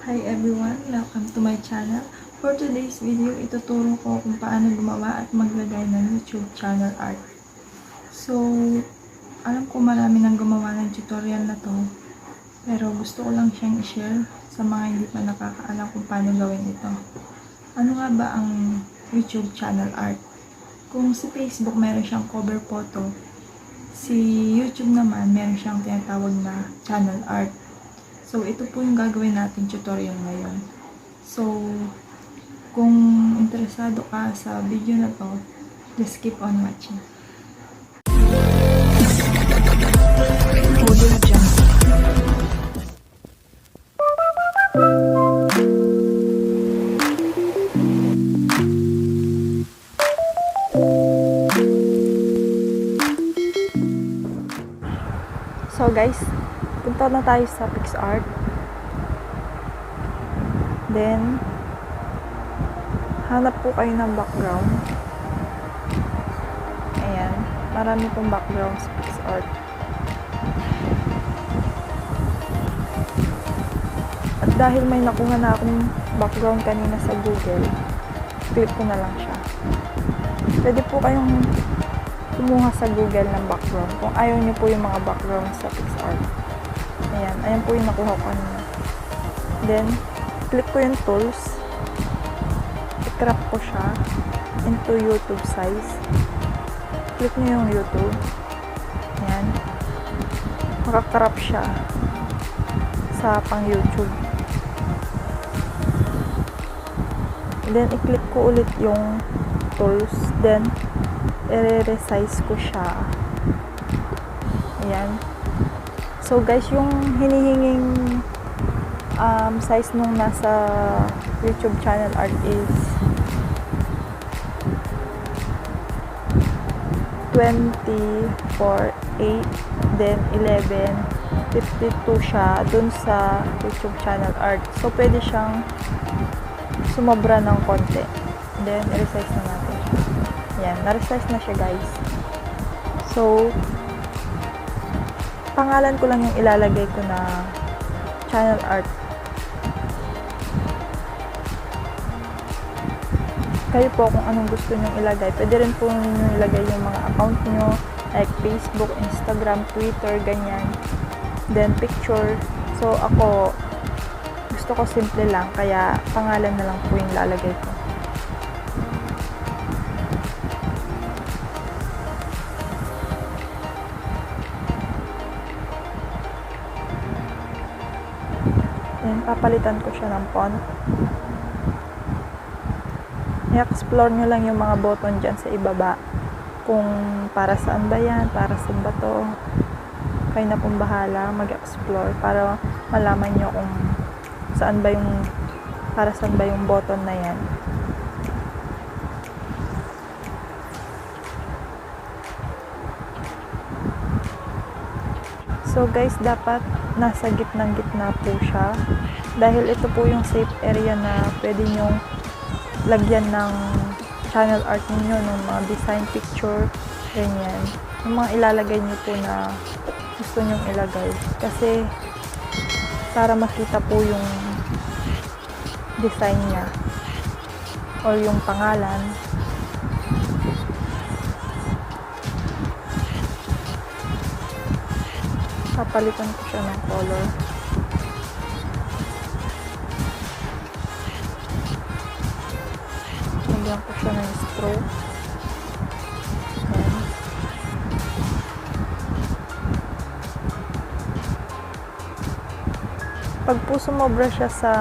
Hi everyone! Welcome to my channel. For today's video, ituturo ko kung paano gumawa at maglagay ng YouTube channel art. So, alam ko marami nang gumawa ng tutorial na to, pero gusto ko lang siyang i-share sa mga hindi pa nakakaalam kung paano gawin ito. Ano nga ba ang YouTube channel art? Kung si Facebook meron siyang cover photo, si YouTube naman meron siyang tinatawag na channel art. So, ito po yung gagawin natin tutorial ngayon. So, kung interesado ka sa video na to, just keep on watching. Model jump. So guys, punta na tayo sa PixArt. Then, hanap po kayo ng background. Ayan, marami pong background sa PixArt. At dahil may nakuha na akong background kanina sa Google, click ko na lang siya. Pwede po kayong kumuha sa Google ng background kung ayaw niyo po yung mga background sa PixArt. Ayan po yung nakuha ko kanina. Then, click ko yung tools. I-crop ko siya into YouTube size. Click niyo yung YouTube. Ayan. Makakrop siya sa pang YouTube. Then, i-click ko ulit yung tools. Then, i-resize ko siya. Ayan. So guys, yung hinihinging size nung nasa YouTube channel art is 20:8, then 11:52 siya dun sa YouTube channel art. So pwede siyang sumobra ng konti. Then i-resize na natin siya. Yan, na-resize na siya guys. So pangalan ko lang yung ilalagay ko na channel art. Kayo po kung anong gusto nyo ilagay. Pwede rin po nyo ilagay yung mga account nyo like Facebook, Instagram, Twitter, ganyan. Then picture. So ako gusto ko simple lang, kaya pangalan na lang po yung lalagay ko. Then, papalitan ko siya ng font. I-explore nyo lang yung mga button dyan sa ibaba. Kung para saan ba yan, para saan ba to. Kayo na pong bahala mag-explore para malaman nyo kung saan ba yung, para saan ba yung button na yan. So guys, dapat nasa gitnang-gitna po siya. Dahil ito po yung safe area na pwede nyong lagyan ng channel art niyo ng mga design picture, ganyan. Yung mga ilalagay niyo po na gusto nyong ilagay. Kasi para makita po yung design niya or yung pangalan. Papalitan ko siya ng color. Lagyan ko siya ng stroke. Ayan. Pag po sumobra siya sa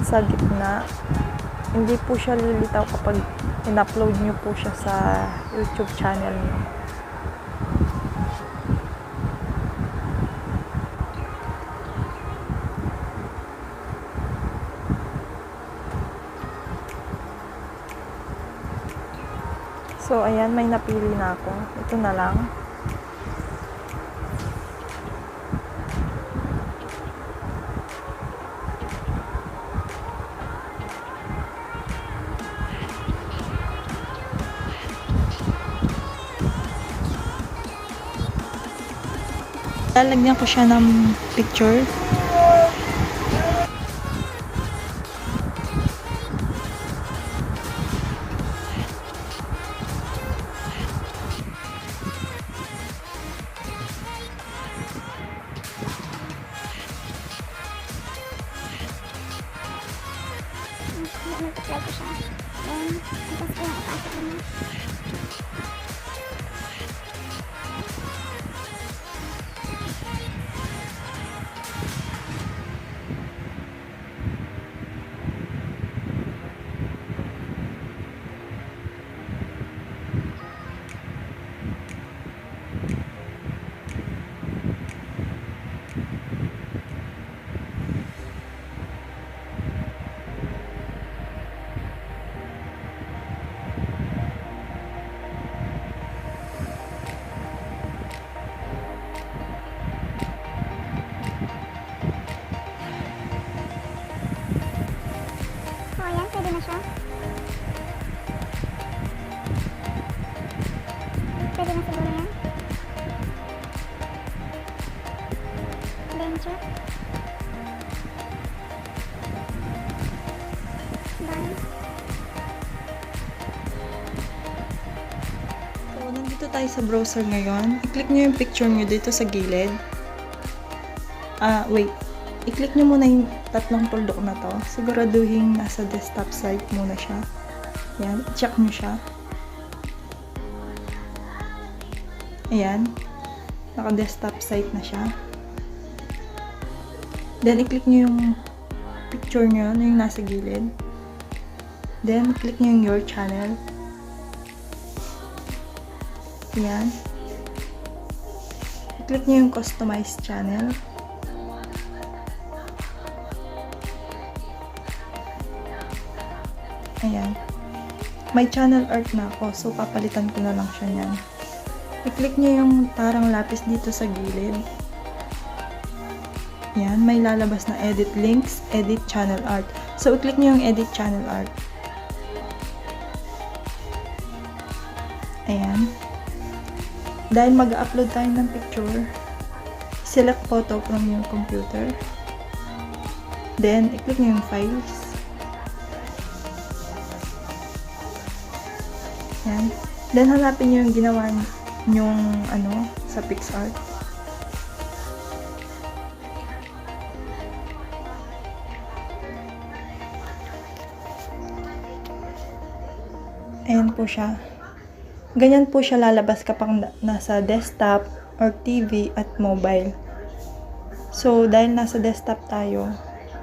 sa gitna, hindi po siya lilitaw kapag in-upload nyo po siya sa YouTube channel nyo. So, ayan, may napili na ako. Ito na lang. Lalagyan ko siya ng picture. multiply ko siya. Then, tapos ko yung ipasok ko na. So, ayan, pwede na siya. Pwede na siguro yan. Then, check. Done. So, nandito tayo sa browser ngayon. I-click nyo yung picture nyo dito sa gilid. Wait. I-click nyo muna yung tatlong tuldok na to. Siguraduhin nasa desktop site muna siya. Ayan. I-check nyo siya. Ayan. Naka-desktop site na siya. Then, i-click nyo yung picture nyo na yung nasa gilid. Then, click nyo yung your channel. Ayan. I-click nyo yung customize channel. Ayan. May channel art na ako, so papalitan ko na lang siya niyan. I-click nyo yung parang lapis dito sa gilid. Ayan, may lalabas na edit links, edit channel art. So, i-click nyo yung edit channel art. Ayan. Dahil mag-upload tayo ng picture, select photo from your computer. Then, i-click nyo yung files. Ayan. Then, hanapin nyo yung ginawa nyong sa PixArt. Ayan po siya. Ganyan po siya lalabas kapag nasa desktop or TV at mobile. So, dahil nasa desktop tayo,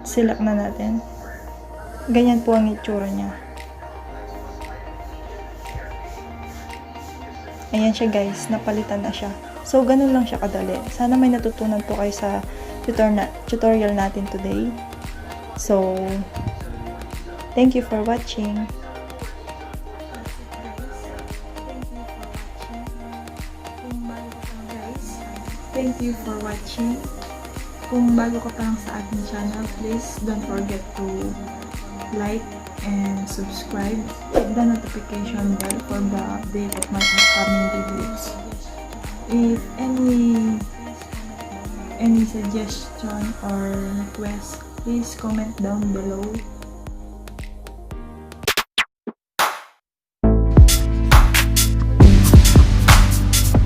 select na natin. Ganyan po ang itsura niya. Ayan siya guys, napalitan na siya. So, ganun lang siya kadali. Sana may natutunan po kayo sa tutorial natin today. So, thank you for watching. Thank you for watching. Kung bago ka pa lang sa ating channel, please don't forget to like and subscribe. Hit the notification bell for the update of my upcoming videos. If any suggestion or request, please comment down below.